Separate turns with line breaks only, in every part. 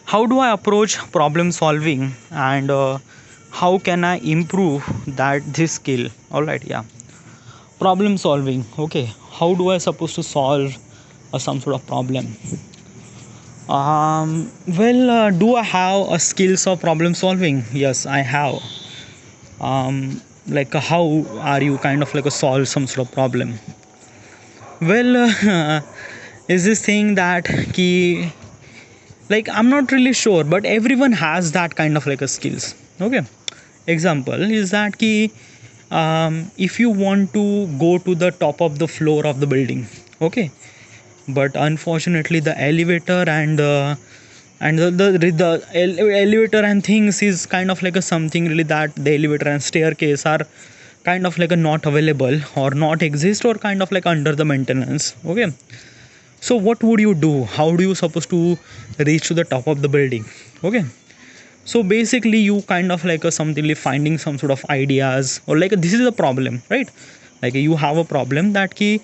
how do I approach problem solving, and how can I improve that this skill? All right, yeah. Problem solving. Okay, how do I supposed to solve some sort of problem? Do I have a skills of problem solving? Yes, I have. How are you kind of like a solve some sort of problem? Well, is this thing that key, like I'm not really sure, but everyone has that kind of like a skills. Okay, example is that key, if you want to go to the top of the floor of the building, okay, but unfortunately the elevator and the elevator and things is kind of like a something really that the elevator and staircase are kind of like a not available or not exist or kind of like under the maintenance. Okay, so what would you do? How do you supposed to reach to the top of the building? Okay, so basically you kind of like a something like finding some sort of ideas, or like this is a problem, right? Like you have a problem that key,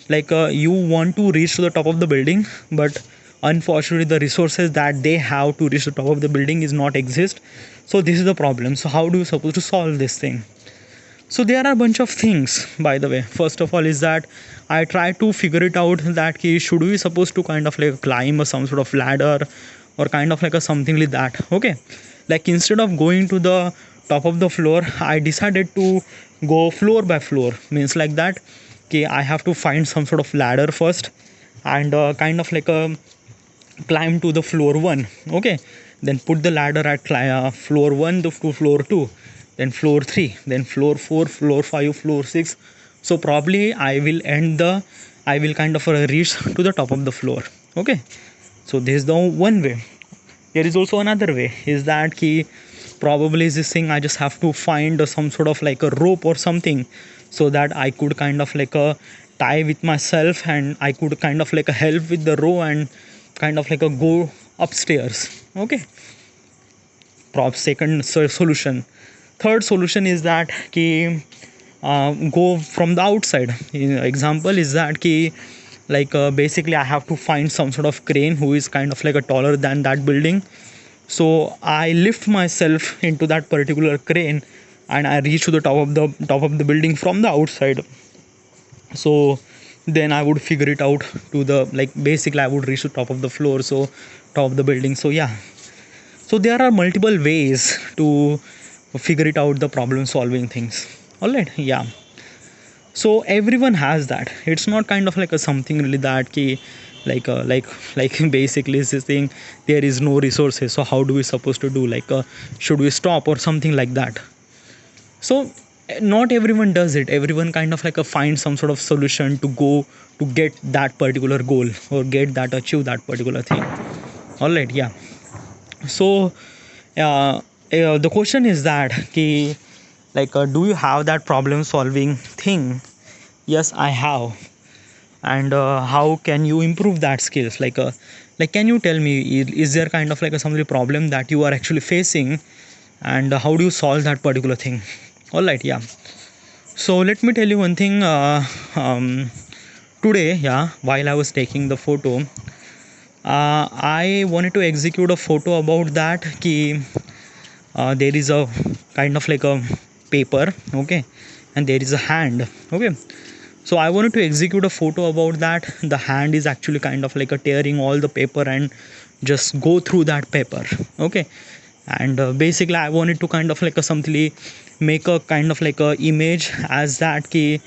you want to reach to the top of the building, but unfortunately the resources that they have to reach the top of the building is not exist. So this is the problem. So how do you supposed to solve this thing? So there are a bunch of things, by the way. First of all is that I try to figure it out that should we supposed to kind of like climb some sort of ladder or kind of like a something like that. Okay, like instead of going to the top of the floor, I decided to go floor by floor. Means like that, okay, I have to find some sort of ladder first and kind of like a climb to the floor one. Okay, then put the ladder at floor one to floor two, then floor three, then floor four, floor five, floor six. So probably I will kind of reach to the top of the floor. Okay, so this is the one way. There is also another way is that key, probably is this thing I just have to find some sort of like a rope or something, so that I could kind of like a tie with myself and I could kind of like a help with the row and kind of like a go upstairs. Okay, second solution. Third solution is that ki, go from the outside. Example is that ki, basically I have to find some sort of crane who is kind of like a taller than that building. So I lift myself into that particular crane and I reach to the top of the building from the outside. So then I would figure it out to the, like basically I would reach to top of the floor, so top of the building. So yeah, so there are multiple ways to figure it out, the problem solving things. All right, yeah. So everyone has that. It's not kind of like a something really that key, like basically is this thing, there is no resources, so how do we supposed to do, should we stop or something like that? So not everyone does it. Everyone kind of like a find some sort of solution to go to get that particular goal or get that achieve that particular thing. All right, yeah. So the question is that ki, do you have that problem solving thing? Yes, I have. And how can you improve that skills? Can you tell me, is there kind of like a some problem that you are actually facing, and how do you solve that particular thing? All right, yeah. So let me tell you one thing. Today, yeah, while I was taking the photo, I wanted to execute a photo about that ki, there is a kind of like a paper, okay, and there is a hand. Okay, so I wanted to execute a photo about that. The hand is actually kind of like a tearing all the paper and just go through that paper. Okay, and basically I wanted to kind of like a something, make a kind of like a image as that ki,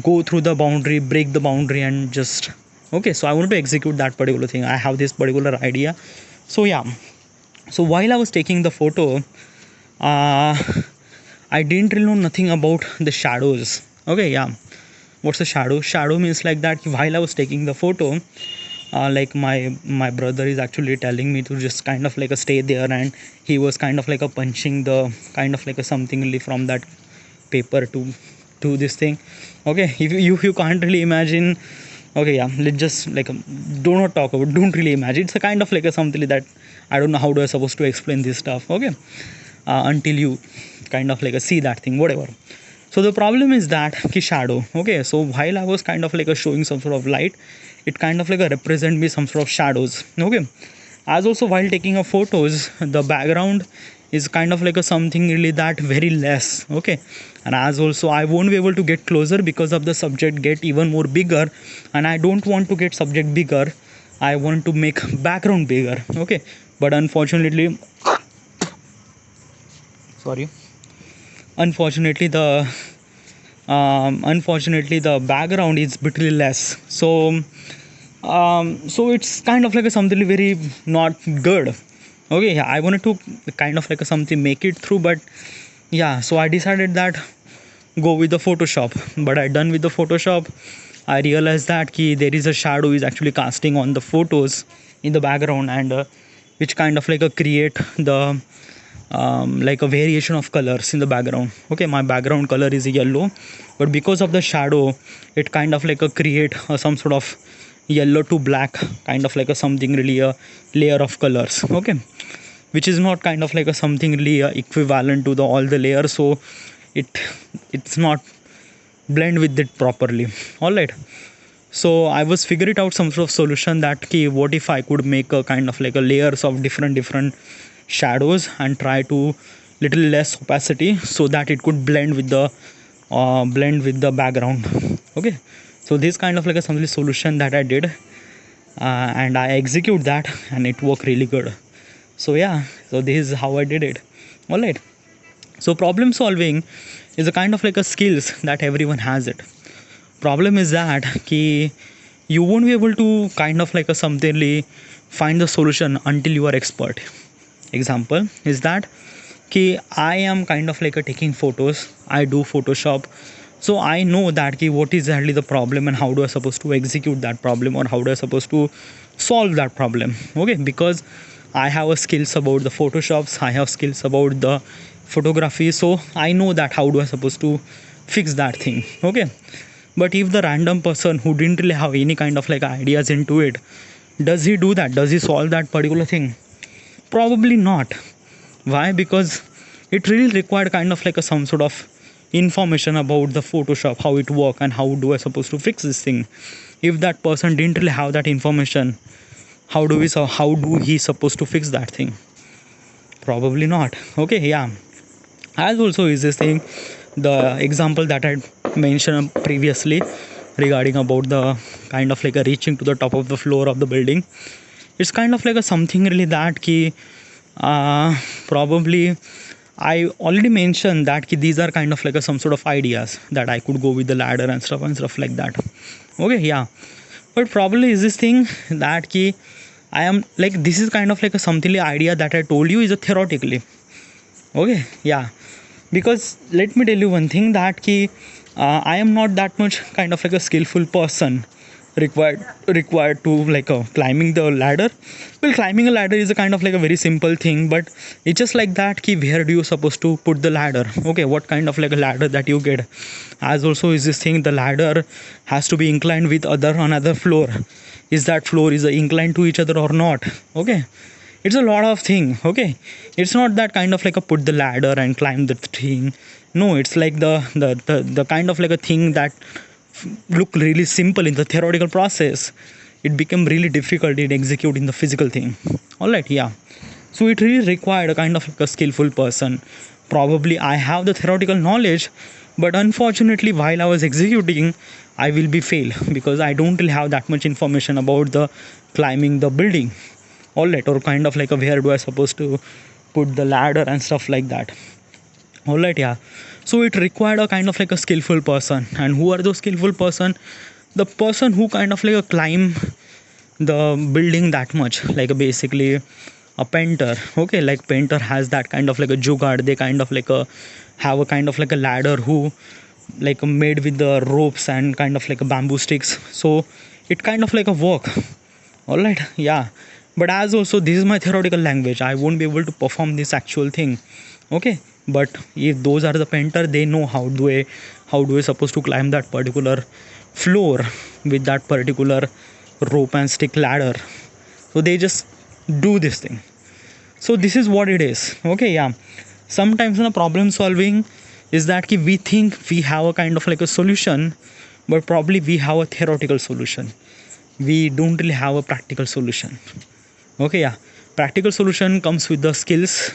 go through the boundary, break the boundary, and just okay. So I wanted to execute that particular thing. I have this particular idea. So yeah, so while I was taking the photo, I didn't really know nothing about the shadows. Okay, yeah. What's the shadow? Shadow means like that while I was taking the photo, my brother is actually telling me to just kind of like a stay there, and he was kind of like a punching the kind of like a something really from that paper to this thing. Okay, if you can't really imagine, okay, yeah, let's just do not talk about, don't really imagine. It's a kind of like a something that I don't know how do I supposed to explain this stuff. Okay, until you kind of like a see that thing, whatever. So the problem is that ki shadow. Okay, so while I was kind of like a showing some sort of light, it kind of like a represent me some sort of shadows. Okay, As also while taking a photos, the background is kind of like a something really that very less. Okay, and as also I won't be able to get closer because of the subject get even more bigger, and I don't want to get subject bigger. I want to make background bigger. Okay, but sorry unfortunately the background is bitly less. So it's kind of like a something very not good. Okay, yeah, I wanted to kind of like a something make it through, but yeah, so I decided that go with the Photoshop. But I done with the Photoshop, I realized that there is a shadow is actually casting on the photos in the background, and which kind of like a create the like a variation of colors in the background. Okay, my background color is yellow, but because of the shadow, it kind of like a create some sort of yellow to black kind of like a something really a layer of colors. Okay, which is not kind of like a something really equivalent to the all the layers, so it it's not blend with it properly. All right, so I was figuring out some sort of solution that what if I could make a kind of like a layers of different shadows and try to little less opacity so that it could blend with the background. Okay, so this kind of like a some solution that I did, and I execute that, and it worked really good. So yeah, so this is how I did it. All right, so problem solving is a kind of like a skills that everyone has it. Problem is that you won't be able to kind of like a somethingly find the solution until you are expert. Example is that I am kind of like a taking photos, I do Photoshop, so I know that what is exactly the problem and how do I supposed to execute that problem, or how do I supposed to solve that problem. Okay, because I have a skills about the Photoshops, I have skills about the photography, so I know that how do I supposed to fix that thing. Okay, but if the random person who didn't really have any kind of like ideas into it, does he do that, does he solve that particular thing? Probably not. Why? Because it really required kind of like a some sort of information about the Photoshop, how it work, and how do I supposed to fix this thing. If that person didn't really have that information, how do he supposed to fix that thing? Probably not. Okay, yeah. As also is this thing, the example that I mentioned previously regarding about the kind of like a reaching to the top of the floor of the building. It's kind of like a something really that probably I already mentioned that these are kind of like a some sort of ideas that I could go with the ladder and stuff like that. Okay, yeah. But probably is this thing that I am like, this is kind of like a something idea that I told you is a theoretically. Okay, yeah. Because let me tell you one thing that I am not that much kind of like a skillful person required to like climbing the ladder. Well, climbing a ladder is a kind of like a very simple thing, but it's just like that where do you supposed to put the ladder? Okay, what kind of like a ladder that you get? As also is this thing, the ladder has to be inclined with another floor. Is that floor is inclined to each other or not? Okay, it's a lot of thing. Okay, it's not that kind of like a put the ladder and climb the thing. No, it's like the kind of like a thing that look really simple in the theoretical process, it became really difficult in executing the physical thing. All right, yeah. So it really required a kind of like a skillful person. Probably I have the theoretical knowledge, but unfortunately while I was executing, I will be fail because I don't really have that much information about the climbing the building. All right, or kind of like a where do I supposed to put the ladder and stuff like that. All right, yeah. So it required a kind of like a skillful person. And who are those skillful person? The person who kind of like a climb the building that much, like basically a painter. Okay, like painter has that kind of like a jugaad, they kind of like a have a kind of like a ladder who like made with the ropes and kind of like a bamboo sticks, so it kind of like a work. All right, yeah. But as also this is my theoretical language, I won't be able to perform this actual thing. Okay, but if those are the painter, they know how do I supposed to climb that particular floor with that particular rope and stick ladder, so they just do this thing. So this is what it is. Okay, yeah. Sometimes in a problem solving is that we think we have a kind of like a solution, but probably we have a theoretical solution, we don't really have a practical solution. Okay, yeah. Practical solution comes with the skills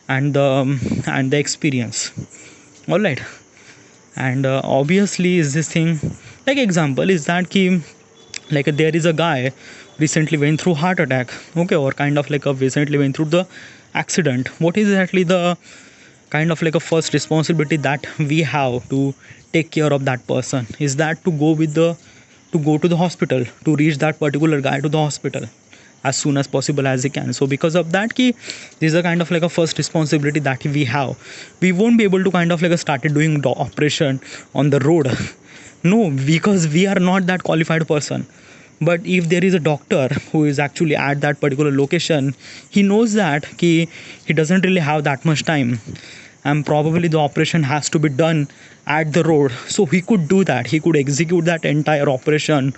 and the experience. All right. And obviously is this thing, like example is that ki, like there is a guy recently went through heart attack, okay, or kind of like a recently went through the accident. What is actually the kind of like a first responsibility that we have to take care of that person? Is that to go with the, to go to the hospital, to reach that particular guy to the hospital as soon as possible as he can. So because of that key, this is a kind of like a first responsibility that we have. We won't be able to kind of like a started doing the operation on the road. No, because we are not that qualified person. But if there is a doctor who is actually at that particular location, he knows that he doesn't really have that much time, and probably the operation has to be done at the road. So he could do that, he could execute that entire operation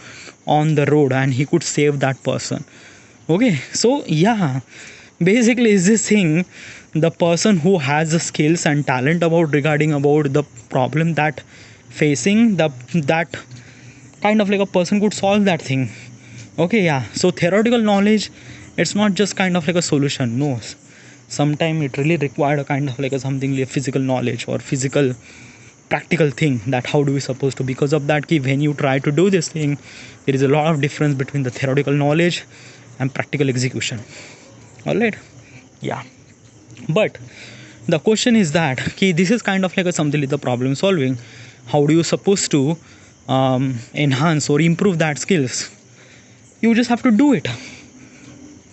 on the road, and he could save that person. Okay, so yeah, basically is this thing, the person who has the skills and talent about regarding about the problem that facing the, that kind of like a person could solve that thing. Okay, yeah, so theoretical knowledge, it's not just kind of like a solution, no. Sometimes it really required a kind of like a something like physical knowledge or physical practical thing, that how do we supposed to, because of that key, when you try to do this thing, there is a lot of difference between the theoretical knowledge and practical execution. All right, yeah. But the question is that key, this is kind of like a something like the problem solving. How do you supposed to enhance or improve that skills? You just have to do it.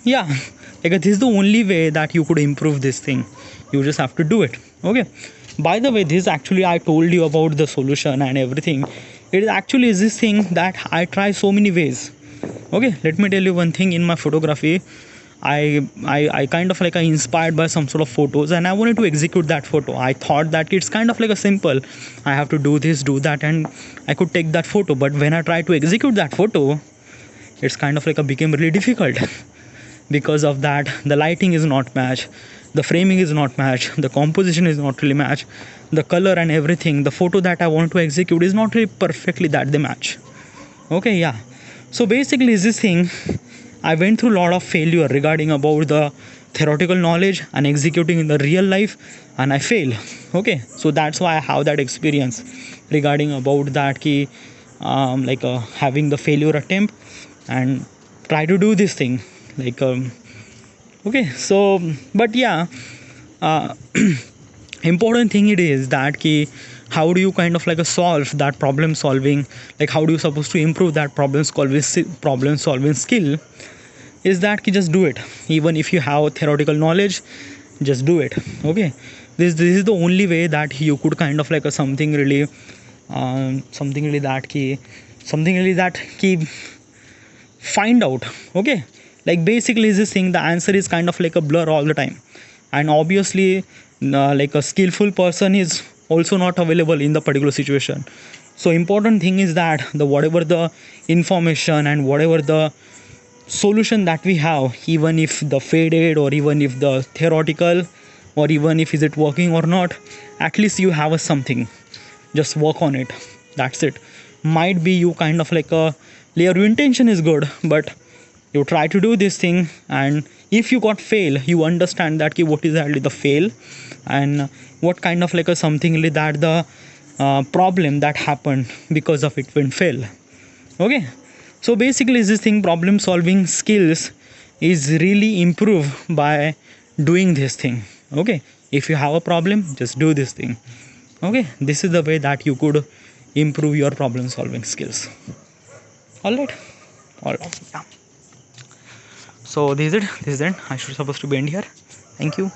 Yeah, like this is the only way that you could improve this thing. You just have to do it. Okay, by the way, this actually I told you about the solution and everything. It is actually is this thing that I try so many ways. Okay, let me tell you one thing. In my photography, I kind of like I inspired by some sort of photos, and I wanted to execute that photo. I thought that it's kind of like a simple, I have to do this, do that, and I could take that photo. But when I tried to execute that photo, it's kind of like a became really difficult. Because of that, the lighting is not matched, the framing is not matched, the composition is not really matched, the color and everything, the photo that I want to execute is not really perfectly that they match. Okay, yeah. So basically is this thing, I went through a lot of failure regarding about the theoretical knowledge and executing in the real life, and I fail. Okay, so that's why I have that experience regarding about that key, having the failure attempt and try to do this thing, like okay. So but yeah, uh, important thing it is that key, how do you kind of like a solve that problem solving, like how do you supposed to improve that problem solving skill, is that key, just do it. Even if you have theoretical knowledge, just do it. Okay, this is the only way that you could kind of like a something really something really that key find out. Okay, like basically is this thing, the answer is kind of like a blur all the time, and obviously like a skillful person is also not available in the particular situation. So important thing is that the whatever the information and whatever the solution that we have, even if the faded or even if the theoretical or even if is it working or not, at least you have a something, just work on it. That's it. Might be you kind of like a, your intention is good, but you try to do this thing, and if you got fail, you understand that what is actually the fail, and what kind of like a something like that the problem that happened because of it went fail. Okay, so basically this thing, problem solving skills is really improved by doing this thing. Okay, if you have a problem, just do this thing. Okay, this is the way that you could improve your problem solving skills. All right, yeah. So this is it, I should supposed to be end here. Thank you.